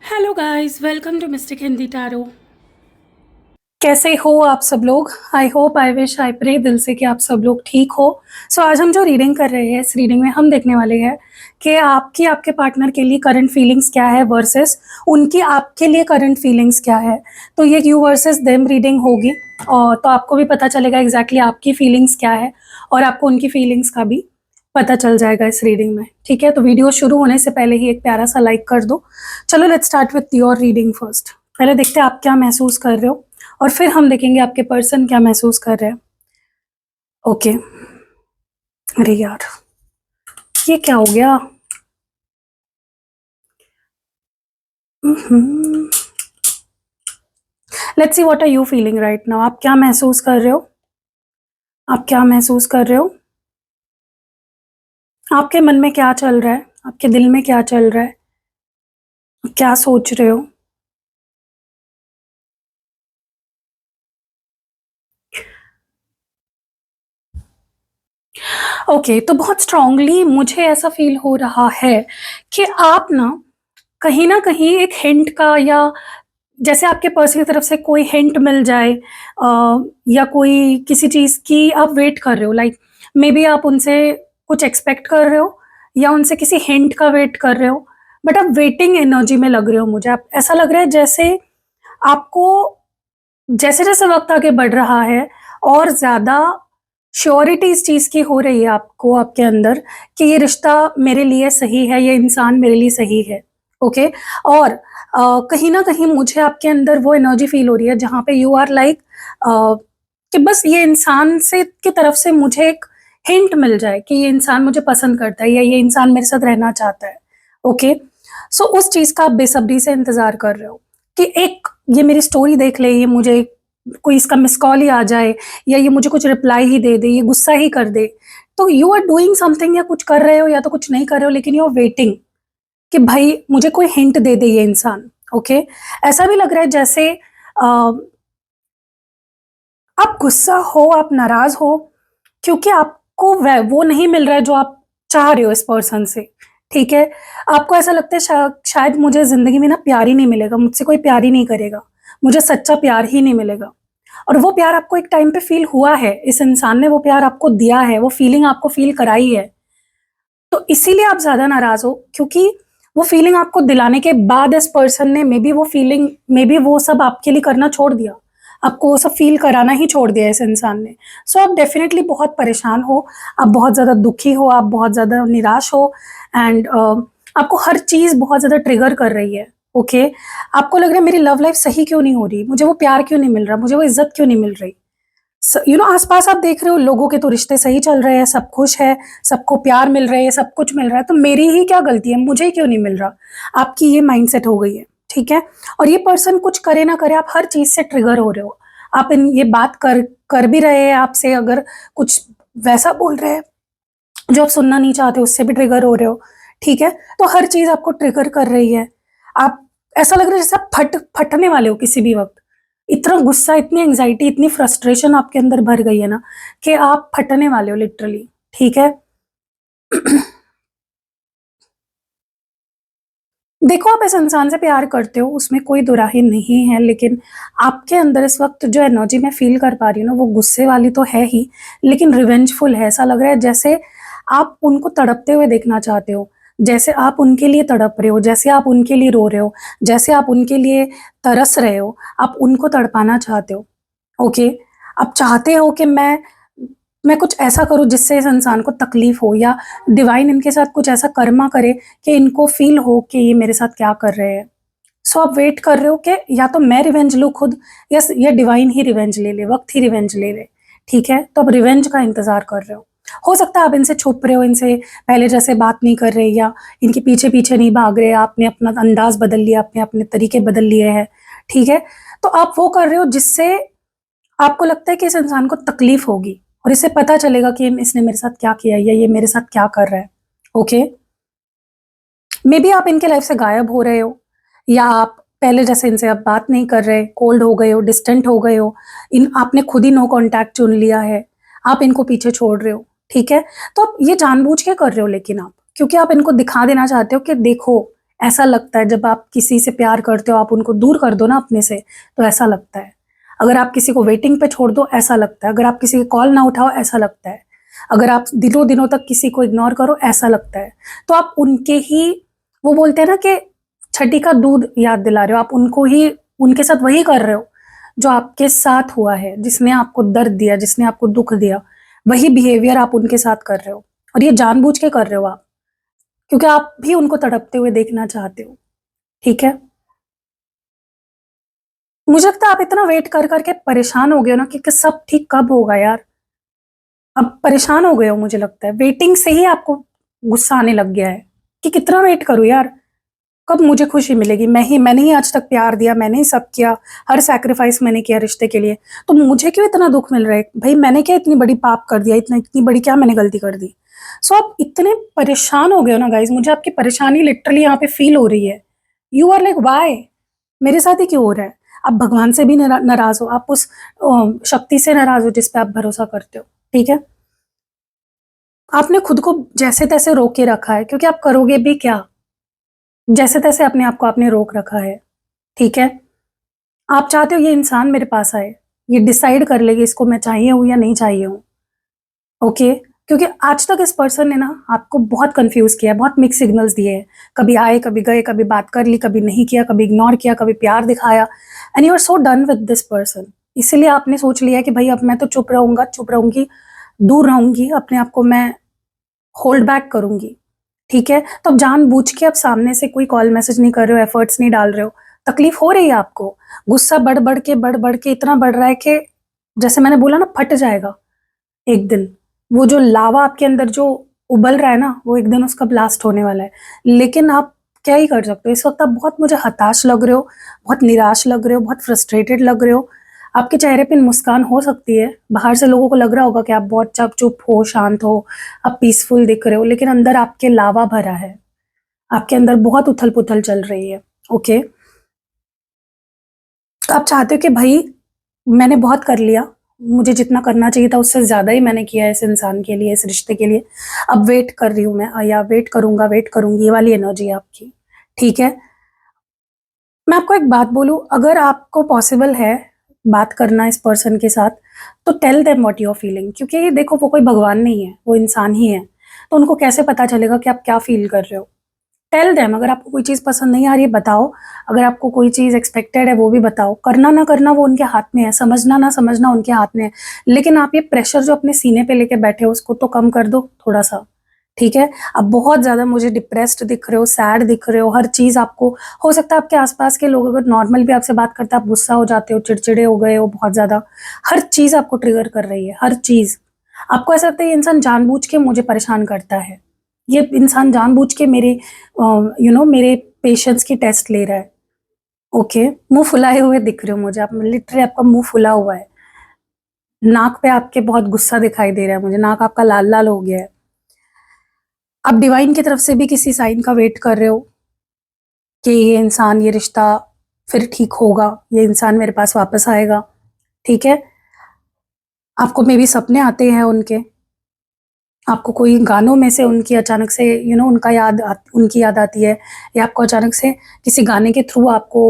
Hello guys, welcome to mystic Hindi tarot. कैसे हो आप सब लोग? I hope, I wish, I pray दिल से कि आप सब लोग ठीक हो। आज हम जो रीडिंग कर रहे हैं, इस रीडिंग में हम देखने वाले हैं कि आपकी आपके पार्टनर के लिए करंट फीलिंग्स क्या है वर्सेस उनकी आपके लिए करंट फीलिंग्स क्या है। तो ये यू वर्सेस देम रीडिंग होगी, और तो आपको भी पता चलेगा एग्जैक्टली आपकी फीलिंग्स क्या है और आपको उनकी फीलिंग्स का भी पता चल जाएगा इस रीडिंग में। ठीक है, तो वीडियो शुरू होने से पहले ही एक प्यारा सा लाइक कर दो। चलो let's start with your reading first. पहले देखते हैं आप क्या महसूस कर रहे हो और फिर हम देखेंगे आपके पर्सन क्या महसूस कर रहे हैं। ओके, अरे यार ये क्या हो गया? Let's see what are you feeling right now. आप क्या महसूस कर रहे हो? आप क्या महसूस कर रहे हो? आपके मन में क्या चल रहा है? आपके दिल में क्या चल रहा है? क्या सोच रहे हो? ओके, तो बहुत स्ट्रांगली मुझे ऐसा फील हो रहा है कि आप ना कहीं एक हिंट का, या जैसे आपके पर्सन की तरफ से कोई हिंट मिल जाए, या कोई किसी चीज़ की आप वेट कर रहे हो, लाइक मे बी आप उनसे कुछ एक्सपेक्ट कर रहे हो या उनसे किसी हिंट का वेट कर रहे हो, बट आप वेटिंग एनर्जी में लग रहे हो। मुझे आप ऐसा लग रहा है जैसे आपको जैसे जैसे वक्त आगे बढ़ रहा है और ज़्यादा श्योरिटी इस चीज़ की हो रही है आपको, आपके अंदर, कि ये रिश्ता मेरे लिए सही है, ये इंसान मेरे लिए सही है। ओके, और कहीं ना कहीं मुझे आपके अंदर वो एनर्जी फील हो रही है जहाँ पे यू आर लाइक कि बस ये इंसान से की तरफ से मुझे एक हिंट मिल जाए कि ये इंसान मुझे पसंद करता है या ये इंसान मेरे साथ रहना चाहता है। ओके, उस चीज़ का आप बेसब्री से इंतज़ार कर रहे हो कि एक ये मेरी स्टोरी देख ले, ये मुझे कोई इसका मिस कॉल ही आ जाए, या ये मुझे कुछ रिप्लाई ही दे दे, ये गुस्सा ही कर दे। तो यू आर डूइंग समथिंग, या कुछ कर रहे हो या तो कुछ नहीं कर रहे हो, लेकिन यू आर वेटिंग कि भाई मुझे कोई हिंट दे दे ये इंसान। ओके, ऐसा भी लग रहा है जैसे आप गुस्सा हो, आप नाराज हो, क्योंकि आपको वो नहीं मिल रहा है जो आप चाह रहे हो इस पर्सन से। ठीक है, आपको ऐसा लगता है शायद मुझे जिंदगी में ना प्यार ही नहीं मिलेगा, मुझसे कोई प्यार ही नहीं करेगा, मुझे सच्चा प्यार ही नहीं मिलेगा। और वो प्यार आपको एक टाइम पे फील हुआ है, इस इंसान ने वो प्यार आपको दिया है, वो फीलिंग आपको फील कराई है। तो इसीलिए आप ज्यादा नाराज हो, क्योंकि वो फीलिंग आपको दिलाने के बाद इस पर्सन ने मे बी वो सब आपके लिए करना छोड़ दिया, आपको वो सब फील कराना ही छोड़ दिया इस इंसान ने। आप डेफिनेटली बहुत परेशान हो, आप बहुत ज्यादा दुखी हो, आप बहुत ज्यादा निराश हो, एंड आपको हर चीज बहुत ज्यादा ट्रिगर कर रही है। ओके, आपको लग रहा है मेरी लव लाइफ सही क्यों नहीं हो रही, मुझे वो प्यार क्यों नहीं मिल रहा, मुझे वो इज्जत क्यों नहीं मिल रही। आसपास आप देख रहे हो लोगों के तो रिश्ते सही चल रहे हैं, सब खुश है, सबको प्यार मिल रहे हैं, सब कुछ मिल रहा है, तो मेरी ही क्या गलती है, मुझे ही क्यों नहीं मिल रहा। आपकी ये माइंडसेट हो गई है। ठीक है, और ये पर्सन कुछ करे ना करे, आप हर चीज से ट्रिगर हो रहे हो। आप ये बात कर कर भी रहे हैं आपसे, अगर कुछ वैसा बोल रहे हैं जो आप सुनना नहीं चाहते, उससे भी ट्रिगर हो रहे हो। ठीक है, तो हर चीज आपको ट्रिगर कर रही है। आप ऐसा लग रहा है जैसे आप फटने वाले हो किसी भी वक्त। इतना गुस्सा, इतनी एंजाइटी, इतनी फ्रस्ट्रेशन आपके अंदर भर गई है ना कि आप फटने वाले हो लिटरली। ठीक है, देखो आप इस इंसान से प्यार करते हो, उसमें कोई दुराही नहीं है, लेकिन आपके अंदर इस वक्त जो एनर्जी मैं फील कर पा रही हूँ ना, वो गुस्से वाली तो है ही, लेकिन रिवेंजफुल है। ऐसा लग रहा है जैसे आप उनको तड़पते हुए देखना चाहते हो, जैसे आप उनके लिए तड़प रहे हो, जैसे आप उनके लिए रो रहे हो, जैसे आप उनके लिए तरस रहे हो, आप उनको तड़पाना चाहते हो। ओके, आप चाहते हो कि मैं कुछ ऐसा करूँ जिससे इस इंसान को तकलीफ हो, या डिवाइन इनके साथ कुछ ऐसा कर्मा करे कि इनको फील हो कि ये मेरे साथ क्या कर रहे हैं। आप वेट कर रहे हो कि या तो मैं रिवेंज लूँ खुद, या डिवाइन ही रिवेंज ले ले, वक्त ही रिवेंज ले ले। ठीक है, तो अब रिवेंज का इंतजार कर रहे हो सकता है आप इनसे छुप रहे हो, इनसे पहले जैसे बात नहीं कर रहे, या इनके पीछे पीछे नहीं भाग रहे, आपने अपना अंदाज बदल लिया, अपने अपने तरीके बदल लिए हैं। ठीक है, तो आप वो कर रहे हो जिससे आपको लगता है कि इस इंसान को तकलीफ होगी और इसे पता चलेगा कि इसने मेरे साथ क्या किया या ये मेरे साथ क्या कर रहा है। ओके, मे बी आप इनके लाइफ से गायब हो रहे हो, या आप पहले जैसे इनसे अब बात नहीं कर रहे, कोल्ड हो गए हो, डिस्टेंट हो गए हो, इन आपने खुद ही नो कांटेक्ट चुन लिया है, आप इनको पीछे छोड़ रहे हो। ठीक है, तो आप ये जानबूझ के कर रहे हो, लेकिन आप क्योंकि आप इनको दिखा देना चाहते हो कि देखो ऐसा लगता है जब आप किसी से प्यार करते हो, आप उनको दूर कर दो ना अपने से, तो ऐसा लगता है। अगर आप किसी को वेटिंग पे छोड़ दो, ऐसा लगता है। अगर आप किसी की कॉल ना उठाओ, ऐसा लगता है। अगर आप दिनों दिनों तक किसी को इग्नोर करो, ऐसा लगता है। तो आप उनके ही, वो बोलते हैं ना कि छठी का दूध याद दिला रहे हो, आप उनको ही, उनके साथ वही कर रहे हो जो आपके साथ हुआ है, जिसने आपको दर्द दिया, जिसने आपको दुख दिया, वही बिहेवियर आप उनके साथ कर रहे हो। और ये जानबूझ के कर रहे हो आप, क्योंकि आप भी उनको तड़पते हुए देखना चाहते हो। ठीक है? मुझे लगता है आप इतना वेट कर करके परेशान हो गए हो ना कि सब ठीक कब होगा यार। अब परेशान हो गए हो, मुझे लगता है वेटिंग से ही आपको गुस्सा आने लग गया है कि कितना वेट करूं यार, कब मुझे खुशी मिलेगी। मैंने ही आज तक प्यार दिया, मैंने ही सब किया, हर सैक्रिफाइस मैंने किया रिश्ते के लिए, तो मुझे क्यों इतना दुख मिल रहा है भाई? मैंने क्या इतनी बड़ी पाप कर दिया, इतनी बड़ी क्या मैंने गलती कर दी? सो आप इतने परेशान हो गए हो ना गाइज, मुझे आपकी परेशानी लिटरली यहाँ पे फील हो रही है। यू आर लाइक वाई, मेरे साथ ही क्यों हो रहा है? आप भगवान से भी नाराज हो, आप उस शक्ति से नाराज हो जिस पे आप भरोसा करते हो। ठीक है? आपने खुद को जैसे तैसे रोक के रखा है, क्योंकि आप करोगे भी क्या? जैसे तैसे अपने आप को आपने रोक रखा है। ठीक है? आप चाहते हो ये इंसान मेरे पास आए, ये डिसाइड कर लेगी इसको मैं चाहिए हूं या नहीं चाहिए हूं। ओके? क्योंकि आज तक इस पर्सन ने ना आपको बहुत कंफ्यूज किया है, बहुत मिक्स सिग्नल्स दिए हैं। कभी आए, कभी गए, कभी बात कर ली, कभी नहीं किया, कभी इग्नोर किया, कभी प्यार दिखाया, and you are so done with this person. इसीलिए आपने सोच लिया कि भाई अब मैं तो चुप रहूंगा, चुप रहूंगी, दूर रहूंगी, अपने आप को मैं होल्ड बैक करूंगी। ठीक है? तो अब जानबूझ के अब सामने से कोई कॉल मैसेज नहीं कर रहे हो, एफर्ट्स नहीं डाल रहे हो, तकलीफ हो रही है आपको, गुस्सा बढ़ बढ़ के इतना बढ़ रहा है कि जैसे मैंने बोला ना, फट जाएगा एक दिन। वो जो लावा आपके अंदर जो उबल रहा है ना, वो एक दिन उसका ब्लास्ट होने वाला है। लेकिन आप क्या ही कर सकते हो इस वक्त? आप बहुत मुझे हताश लग रहे हो, बहुत निराश लग रहे हो, बहुत फ्रस्ट्रेटेड लग रहे हो। आपके चेहरे पे मुस्कान हो सकती है, बाहर से लोगों को लग रहा होगा कि आप बहुत चुप हो, शांत हो, आप पीसफुल दिख रहे हो, लेकिन अंदर आपके लावा भरा है, आपके अंदर बहुत उथल पुथल चल रही है। ओके? तो आप चाहते हो कि भाई मैंने बहुत कर लिया, मुझे जितना करना चाहिए था उससे ज़्यादा ही मैंने किया है इस इंसान के लिए, इस रिश्ते के लिए, अब वेट कर रही हूँ मैं, या वेट करूंगा, वेट करूंगी, ये वाली एनर्जी है आपकी। ठीक है? मैं आपको एक बात बोलूं, अगर आपको पॉसिबल है बात करना इस पर्सन के साथ, तो tell them what you are feeling. क्योंकि देखो, वो कोई भगवान नहीं है, वो इंसान ही है, तो उनको कैसे पता चलेगा कि आप क्या फील कर रहे हो? टेल देम, अगर आपको कोई चीज़ पसंद नहीं आ रही है बताओ, अगर आपको कोई चीज़ एक्सपेक्टेड है वो भी बताओ। करना ना करना वो उनके हाथ में है, समझना ना समझना उनके हाथ में है। लेकिन आप ये प्रेशर जो अपने सीने पे लेके बैठे हो, उसको तो कम कर दो थोड़ा सा। ठीक है? आप बहुत ज़्यादा मुझे डिप्रेस्ड दिख रहे हो, सैड दिख रहे हो, हर चीज़ आपको, हो सकता है आपके आसपास के लोग अगर नॉर्मल भी आपसे बात करते हैं, आप गुस्सा हो जाते हो, चिड़चिड़े हो गए हो बहुत ज़्यादा। हर चीज़ आपको ट्रिगर कर रही है, हर चीज़। आपको ऐसा लगता है ये इंसान जानबूझ के मुझे परेशान करता है, ये इंसान जानबूझ के मेरे मेरे पेशेंस की टेस्ट ले रहा है। ओके? मुंह फुलाए हुए दिख रहे हो मुझे आप, लिटरली आपका मुंह फुला हुआ है, नाक पे आपके बहुत गुस्सा दिखाई दे रहा है मुझे, नाक आपका लाल लाल हो गया है। आप डिवाइन की तरफ से भी किसी साइन का वेट कर रहे हो कि ये इंसान, ये रिश्ता फिर ठीक होगा, ये इंसान मेरे पास वापस आएगा। ठीक है? आपको मे बी सपने आते हैं उनके, आपको कोई गानों में से उनकी अचानक से उनकी याद आती है, या आपको अचानक से किसी गाने के थ्रू आपको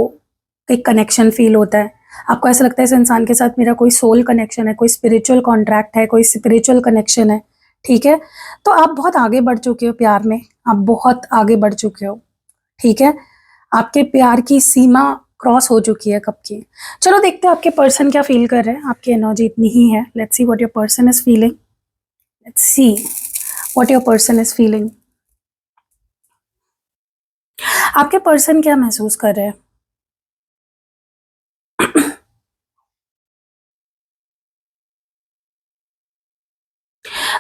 एक कनेक्शन फील होता है। आपको ऐसा लगता है इस इंसान के साथ मेरा कोई सोल कनेक्शन है, कोई स्पिरिचुअल कॉन्ट्रैक्ट है, कोई स्पिरिचुअल कनेक्शन है। ठीक है? तो आप बहुत आगे बढ़ चुके हो प्यार में, आप बहुत आगे बढ़ चुके हो। ठीक है? आपके प्यार की सीमा क्रॉस हो चुकी है कब की। चलो देखते हैं आपके पर्सन क्या फील कर रहे हैं। आपकी एनर्जी इतनी ही है, let's see what your person is feeling. Let's see what your person is feeling. आपके पर्सन क्या महसूस कर रहे हैं?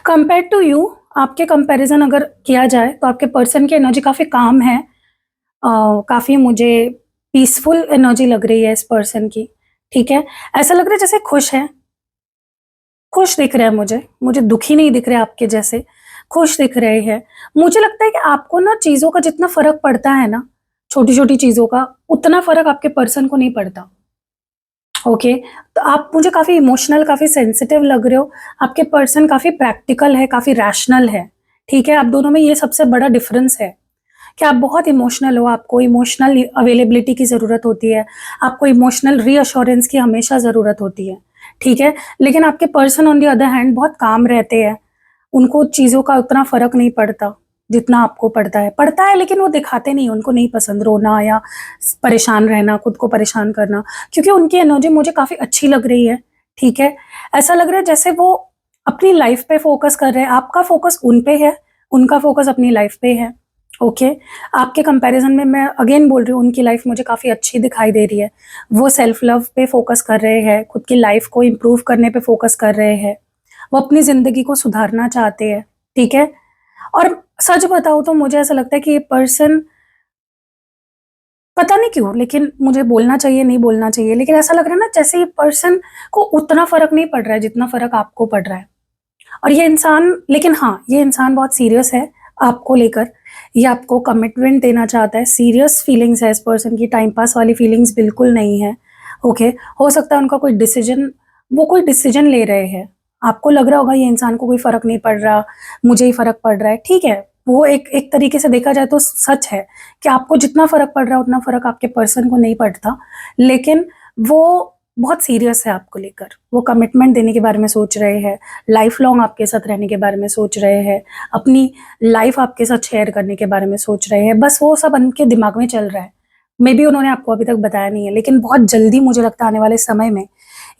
कंपेयर टू यू, आपके कंपैरिजन अगर किया जाए तो आपके पर्सन की एनर्जी काफी काम है, काफी मुझे पीसफुल एनर्जी लग रही है इस पर्सन की। ठीक है? ऐसा लग रहा है जैसे खुश है, खुश दिख रहे हैं मुझे, मुझे दुखी नहीं दिख रहे आपके जैसे, खुश दिख रहे हैं। मुझे लगता है कि आपको ना चीजों का जितना फर्क पड़ता है ना, छोटी छोटी चीजों का, उतना फर्क आपके पर्सन को नहीं पड़ता। ओके? तो आप मुझे काफी इमोशनल, काफी सेंसिटिव लग रहे हो। आपके पर्सन काफी प्रैक्टिकल है, काफी रैशनल है। ठीक है? आप दोनों में ये सबसे बड़ा डिफरेंस है। कि आप बहुत इमोशनल हो, आपको इमोशनल अवेलेबिलिटी की ज़रूरत होती है, आपको इमोशनल रीअश्योरेंस की हमेशा ज़रूरत होती है, ठीक है? लेकिन आपके person on the other hand बहुत काम रहते हैं, उनको चीज़ों का उतना फ़र्क नहीं पड़ता, जितना आपको पड़ता है। पड़ता है लेकिन वो दिखाते नहीं, उनको नहीं पसंद रोना या परेशान रहना, खुद को परेशान करना, क्योंकि उनकी एनर्जी मुझे काफ़ी अच्छी लग रही है, ठीक है? ऐसा लग रहा है जैसे वो अपनी लाइफ़ पे फ़ोकस कर रहे हैं, आपका फ़ोकस उन पे है, उनका फ़ोकस अपनी लाइफ़ पे है, ओके? आपके कंपैरिज़न में मैं अगेन बोल रही हूँ, उनकी लाइफ़ मुझे काफ़ी अच्छी दिखाई दे रही है। वो सेल्फ लव पे फ़ोकस कर रहे हैं, खुद की लाइफ़ को इम्प्रूव करने पे फ़ोकस कर रहे हैं। वो अपनी ज़िंदगी को सुधारना चाहते हैं, ठीक है? और सच बताऊँ तो मुझे ऐसा लगता है कि ये पर्सन पता नहीं क्यों, लेकिन मुझे बोलना चाहिए, नहीं बोलना चाहिए, लेकिन ऐसा लग रहा है ना जैसे ये पर्सन को उतना फ़र्क नहीं पड़ रहा है, जितना फ़र्क आपको पड़ रहा है। और ये इंसान लेकिन हाँ, ये इंसान बहुत सीरियस है आपको लेकर, ये आपको कमिटमेंट देना चाहता है, सीरियस फीलिंग्स है इस पर्सन की, टाइम पास वाली फीलिंग्स बिल्कुल नहीं है, ओके? हो सकता है उनका कोई डिसीज़न वो कोई डिसीज़न ले रहे हैं, आपको लग रहा होगा ये इंसान को कोई फ़र्क नहीं पड़ रहा, मुझे ही फ़र्क पड़ रहा है, ठीक है, वो एक एक तरीके से देखा जाए तो सच है कि आपको जितना फ़र्क पड़ रहा है, उतना फ़र्क आपके पर्सन को नहीं पड़ता, लेकिन वो बहुत सीरियस है आपको लेकर, वो कमिटमेंट देने के बारे में सोच रहे हैं, लाइफ लॉन्ग आपके साथ रहने के बारे में सोच रहे हैं, अपनी लाइफ आपके साथ शेयर करने के बारे में सोच रहे हैं, बस वो सब उनके दिमाग में चल रहा है। मेबी उन्होंने आपको अभी तक बताया नहीं है, लेकिन बहुत जल्दी मुझे लगता है आने वाले समय में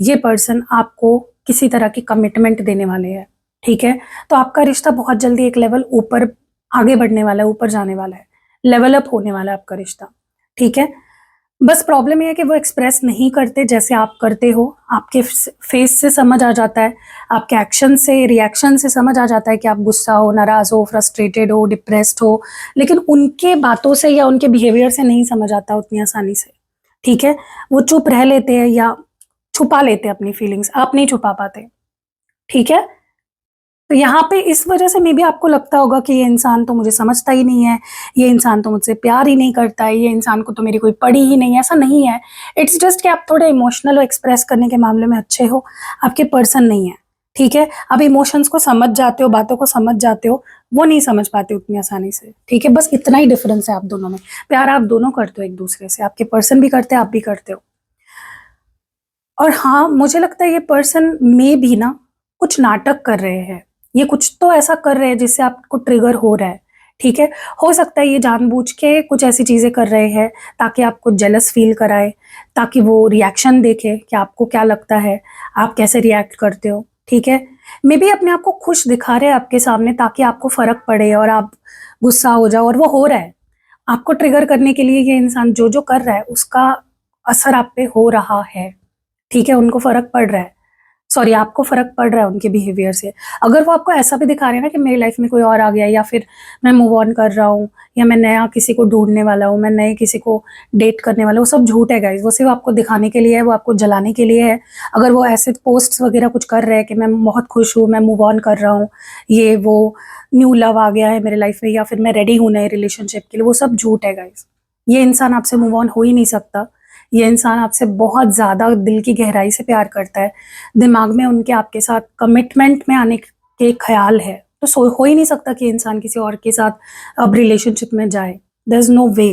ये पर्सन आपको किसी तरह की कमिटमेंट देने वाले हैं, ठीक है? तो आपका रिश्ता बहुत जल्दी एक लेवल ऊपर आगे बढ़ने वाला है, ऊपर जाने वाला है, लेवल अप होने वाला है आपका रिश्ता, ठीक है? बस प्रॉब्लम ये है कि वो एक्सप्रेस नहीं करते जैसे आप करते हो, आपके फेस से समझ आ जाता है, आपके एक्शन से, रिएक्शन से समझ आ जाता है कि आप गुस्सा हो, नाराज़ हो, फ्रस्ट्रेटेड हो, डिप्रेस्ड हो, लेकिन उनके बातों से या उनके बिहेवियर से नहीं समझ आता उतनी आसानी से, ठीक है? वो चुप रह लेते हैं या छुपा लेते हैं अपनी फीलिंग्स, आप नहीं छुपा पाते, ठीक है? तो यहाँ पे इस वजह से मेबी आपको लगता होगा कि ये इंसान तो मुझे समझता ही नहीं है, ये इंसान तो मुझसे प्यार ही नहीं करता है, ये इंसान को तो मेरी कोई पड़ी ही नहीं है, ऐसा नहीं है। इट्स जस्ट कि आप थोड़े इमोशनल हो, एक्सप्रेस करने के मामले में अच्छे हो, आपके पर्सन नहीं है, ठीक है? आप इमोशंस को समझ जाते हो, बातों को समझ जाते हो, वो नहीं समझ पाते उतनी आसानी से, ठीक है? बस इतना ही डिफरेंस है आप दोनों में। प्यार आप दोनों करते हो एक-दूसरे से, आपके पर्सन भी करते हैं, आप भी करते हो। और हाँ, मुझे लगता है ये पर्सन में भी ना कुछ नाटक कर रहे हैं। ये कुछ तो ऐसा कर रहे हैं जिससे आपको ट्रिगर हो रहा है, ठीक है? हो सकता है ये जानबूझ के कुछ ऐसी चीज़ें कर रहे हैं ताकि आपको जेलस फ़ील कराएँ, ताकि वो रिएक्शन देखे कि आपको क्या लगता है, आप कैसे रिएक्ट करते हो, ठीक है? मेबी अपने आप को खुश दिखा रहे हैं आपके सामने ताकि आपको फ़र्क पड़े और आप गुस्सा हो जाओ और वो हो रहा है। आपको ट्रिगर करने के लिए ये इंसान जो-जो कर रहा है उसका असर आप पे हो रहा है। ठीक है, उनको फ़र्क पड़ रहा है। सॉरी आपको फ़र्क पड़ रहा है उनके बिहेवियर से। अगर वो आपको ऐसा भी दिखा रहे हैं ना कि मेरी लाइफ़ में कोई और आ गया या फिर मैं मूव ऑन कर रहा हूँ या मैं नया किसी को ढूँढने वाला हूँ, मैं नए किसी को डेट करने वाला हूँ, वो सब झूठ है गाइज़। वो सिर्फ़ आपको दिखाने के लिए है, वो आपको जलाने के लिए है। अगर वो ऐसे पोस्ट्स वग़ैरह कुछ कर रहे हैं कि मैं बहुत खुश हूँ, मैं मूव ऑन कर रहा हूँ, ये वो न्यू लव आ गया है मेरे लाइफ़ में या फिर मैं रेडी हूँ नए रिलेशनशिप के लिए, वो सब झूठ है गाइज़। ये इंसान आपसे मूव ऑन हो ही नहीं सकता। ये इंसान आपसे बहुत ज़्यादा दिल की गहराई से प्यार करता है। दिमाग में उनके आपके साथ कमिटमेंट में आने के ख़्याल है। तो हो ही नहीं सकता कि इंसान किसी और के साथ अब रिलेशनशिप में जाए। देयर इज़ नो वे,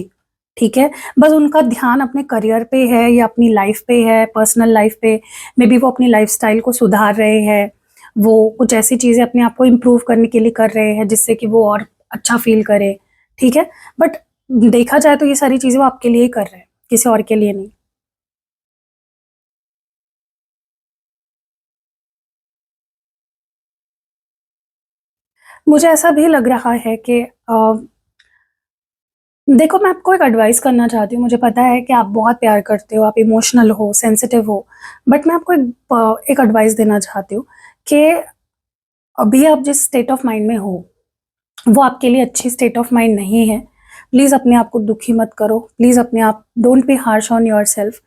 ठीक है? बस उनका ध्यान अपने करियर पे है या अपनी लाइफ़ पे है, पर्सनल लाइफ़ पे। मेबी वो अपनी लाइफ़स्टाइल को सुधार रहे हैं। वो कुछ ऐसी चीज़ें अपने आप को इम्प्रूव करने के लिए कर रहे हैं जिससे कि वो और अच्छा फ़ील करे, ठीक है? बट देखा जाए तो ये सारी चीज़ें वो आपके लिए ही कर रहे हैं, किसी और के लिए नहीं। मुझे ऐसा भी लग रहा है कि देखो मैं आपको एक एडवाइस करना चाहती हूँ, मुझे पता है कि आप बहुत प्यार करते हो, आप इमोशनल हो, सेंसिटिव हो, बट मैं आपको एक एडवाइस देना चाहती हूँ कि अभी आप जिस स्टेट ऑफ माइंड में हो, वो आपके लिए अच्छी स्टेट ऑफ माइंड नहीं है। प्लीज़ अपने आप को दुखी मत करो, प्लीज़ अपने आप don't be harsh on yourself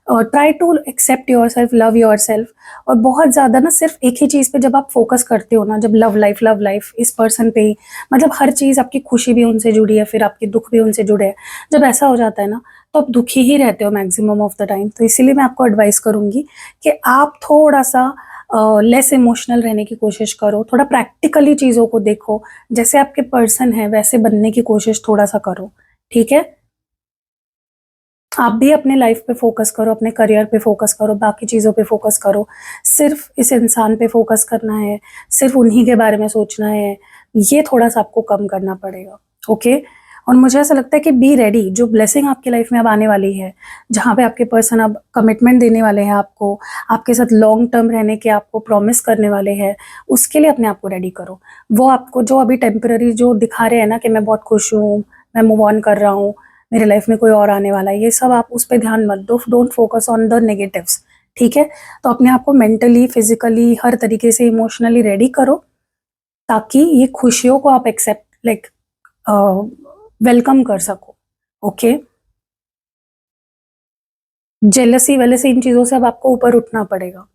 और try to accept yourself, love yourself और बहुत ज़्यादा ना सिर्फ एक ही चीज़ पे जब आप फोकस करते हो ना, जब लव लाइफ इस पर्सन पे ही मतलब हर चीज़ आपकी खुशी भी उनसे जुड़ी है, फिर आपके दुःख भी उनसे जुड़े हैं। जब ऐसा हो जाता है ना, तो आप दुखी ही रहते हो मैक्सिमम ऑफ द टाइम। तो इसीलिए मैं आपको एडवाइस करूँगी कि आप थोड़ा-सा लेस इमोशनल रहने की कोशिश करो, थोड़ा प्रैक्टिकली चीज़ों को देखो, जैसे आपके पर्सन है वैसे बनने की कोशिश थोड़ा सा करो, ठीक है? आप भी अपने लाइफ पे फोकस करो, अपने करियर पे फोकस करो, बाकी चीज़ों पे फोकस करो। सिर्फ इस इंसान पे फोकस करना है, सिर्फ उन्हीं के बारे में सोचना है, ये थोड़ा-सा आपको कम करना पड़ेगा, ओके? और मुझे ऐसा लगता है कि बी रेडी, जो ब्लेसिंग आपकी लाइफ में अब आने वाली है, जहाँ पे आपके पर्सन अब कमिटमेंट देने वाले हैं आपको, आपके साथ लॉन्ग टर्म रहने के आपको प्रॉमिस करने वाले हैं, उसके लिए अपने आप को रेडी करो। वो आपको जो अभी टेम्परेरी जो दिखा रहे हैं ना कि मैं बहुत खुश हूँ, मैं मूव ऑन कर रहा हूँ, मेरे लाइफ में कोई और आने वाला है, ये सब आप उस पे ध्यान मत दो, don't focus on the negatives, ठीक है? तो अपने आप को मेंटली, फिजिकली, हर तरीके से इमोशनली रेडी करो, ताकि ये खुशियों को आप एक्सेप्ट लाइक वेलकम कर सको, ओके? जेलसी वेलसी इन चीज़ों से अब आपको ऊपर उठना पड़ेगा,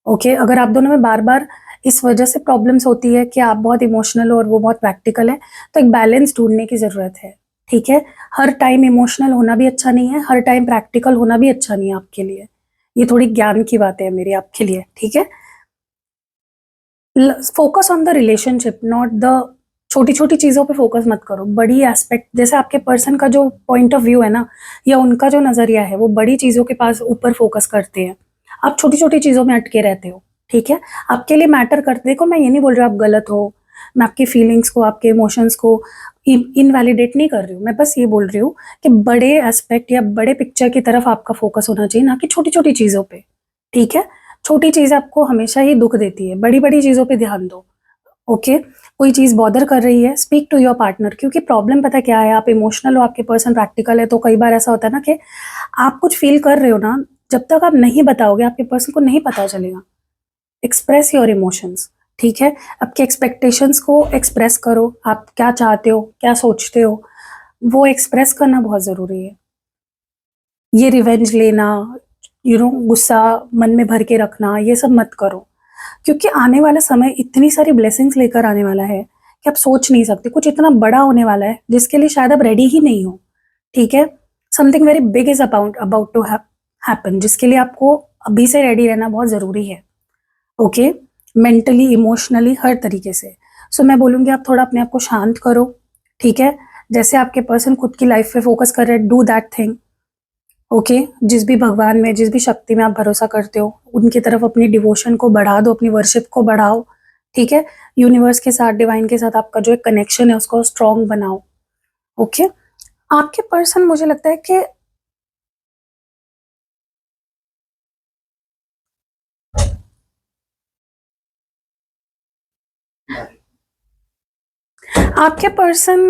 ओके? अगर आप दोनों में बार-बार इस वजह से प्रॉब्लम्स होती है कि आप बहुत इमोशनल हो और वो बहुत प्रैक्टिकल है, तो एक बैलेंस ढूँढने की ज़रूरत है, ठीक है? हर टाइम इमोशनल होना भी अच्छा नहीं है, हर टाइम प्रैक्टिकल होना भी अच्छा नहीं है आपके लिए। ये थोड़ी ज्ञान की बातें हैं मेरी आपके लिए, ठीक है? Focus on the relationship, not the छोटी-छोटी चीज़ों पे फोकस मत करो, बड़ी एस्पेक्ट जैसे आपके पर्सन का जो पॉइंट ऑफ व्यू है ना, या उनका जो नज़रिया है, वो बड़ी चीज़ों के पास ऊपर फोकस करते हैं। आप छोटी-छोटी चीज़ों में अटके रहते हो, ठीक है? आपके लिए मैटर करते देखो, मैं ये नहीं बोल रही आप गलत हो, मैं आपकी फीलिंग्स को, आपके इमोशंस को इनवैलिडेट नहीं कर रही हूँ, मैं बस ये बोल रही हूँ कि बड़े एस्पेक्ट या बड़े पिक्चर की तरफ आपका फोकस होना चाहिए, ना कि छोटी-छोटी चीज़ों पे, ठीक है? छोटी चीज़ आपको हमेशा ही दुःख देती है, बड़ी-बड़ी चीज़ों पे ध्यान दो, ओके? कोई चीज़ बॉदर कर रही है, स्पीक टू योर पार्टनर, क्योंकि प्रॉब्लम पता क्या है, आप इमोशनल हो, आपके पर्सन प्रैक्टिकल है, तो कई बार ऐसा होता है ना कि आप कुछ फ़ील कर रहे हो ना, जब तक आप नहीं बताओगे, आपके पर्सन को नहीं पता चलेगा। एक्सप्रेस योर इमोशंस, ठीक है? आपके एक्सपेक्टेशंस को एक्सप्रेस करो, आप क्या चाहते हो, क्या सोचते हो, वो एक्सप्रेस करना बहुत ज़रूरी है। ये रिवेंज लेना, गुस्सा मन में भर के रखना, ये सब मत करो। क्योंकि आने वाला समय इतनी सारी ब्लेसिंग्स लेकर आने वाला है कि आप सोच नहीं सकते, कुछ इतना बड़ा होने वाला है जिसके लिए शायद आप रेडी ही नहीं हो, ठीक है? Something very big is about about to happen, जिसके लिए आपको अभी से रेडी रहना बहुत ज़रूरी है, ओके? मेंटली, इमोशनली, हर तरीके से। सो मैं बोलूँगी आप थोड़ा अपने आप को शांत करो, ठीक है? जैसे आपके पर्सन खुद की लाइफ पे फोकस कर रहे हैं, डू दैट थिंग, ओके? जिस भी भगवान में, जिस भी शक्ति में आप भरोसा करते हो, उनकी तरफ अपनी डिवोशन को बढ़ा दो, अपनी वर्शिप को बढ़ाओ, ठीक है? यूनिवर्स के साथ, डिवाइन के साथ आपका जो एक कनेक्शन है, उसको स्ट्रॉन्ग बनाओ, ओके? आपके पर्सन मुझे लगता है कि आपके पर्सन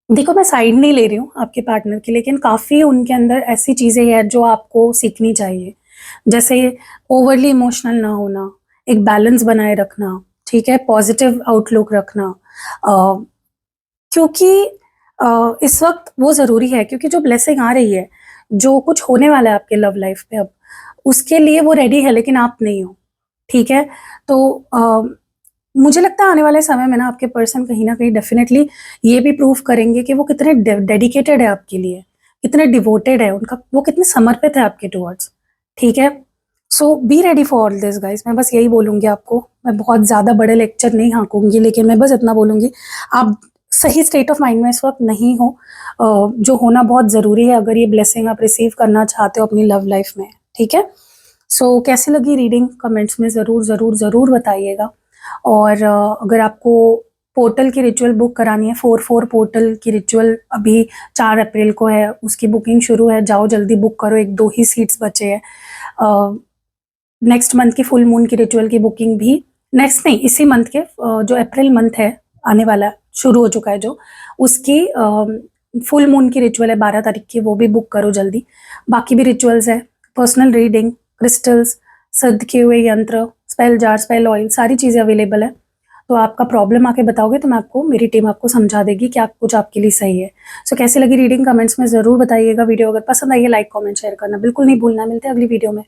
देखो, मैं साइड नहीं ले रही हूँ आपके पार्टनर की, लेकिन काफ़ी उनके अंदर ऐसी चीज़ें हैं जो आपको सीखनी चाहिए। जैसे ओवरली इमोशनल ना होना, एक बैलेंस बनाए रखना, ठीक है? पॉजिटिव आउटलुक रखना, अ, क्योंकि इस वक़्त वो ज़रूरी है, क्योंकि जो ब्लेसिंग आ रही है, जो कुछ होने वाला है आपके लव लाइफ़ में अब, उसके लिए वो रेडी है, लेकिन आप नहीं हो, ठीक है? तो मुझे लगता है आने वाले समय में ना आपके पर्सन कहीं न कहीं डेफ़िनेटली ये भी प्रूव करेंगे कि वो कितने डेडिकेटेड है आपके लिए, कितने डिवोटेड है, उनका वो कितने समर्पित है आपके टुवर्ड्स, ठीक है? So be ready for all this guys, मैं बस यही बोलूँगी आपको। मैं बहुत ज़्यादा बड़े लेक्चर नहीं हाँकूँगी, लेकिन मैं बस इतना बोलूँगी, आप सही स्टेट ऑफ माइंड में इस वक़्त नहीं हो, जो होना बहुत ज़रूरी है अगर ये ब्लेसिंग आप रिसीव करना चाहते हो अपनी लव लाइफ़ में, ठीक है? सो कैसी लगी रीडिंग, कमेंट्स में ज़रूर, ज़रूर, ज़रूर बताइएगा। और अगर आपको पोर्टल की रिचुअल बुक करानी है, 4-4 पोर्टल की रिचुअल अभी 4 अप्रैल को है, उसकी बुकिंग शुरू है, जाओ जल्दी बुक करो, 1-2 ही सीट्स बचे हैं। नेक्स्ट मंथ की फुल मून की रिचुअल की बुकिंग भी, नेक्स्ट नहीं, इसी मंथ के जो अप्रैल मंथ है, आने वाला, शुरू हो चुका है जो, उसकी फुल मून की रिचुअल है 12 तारीख की, वो भी बुक करो जल्दी। बाकी भी रिचुअल्स है, पर्सनल रीडिंग, क्रिस्टल्स, सिद्ध किए हुए यंत्र, स्पेल जार, स्पेल ऑयल, सारी चीज़ें अवेलेबल है। तो आपका प्रॉब्लम आके बताओगे तो मैं आपको, मेरी टीम आपको समझा देगी क्या कुछ आपके लिए सही है। सो कैसी लगी रीडिंग, कमेंट्स में ज़रूर बताइएगा। वीडियो अगर पसंद आई है, लाइक, कमेंट, शेयर करना बिल्कुल नहीं भूलना। मिलते हैं अगली वीडियो में।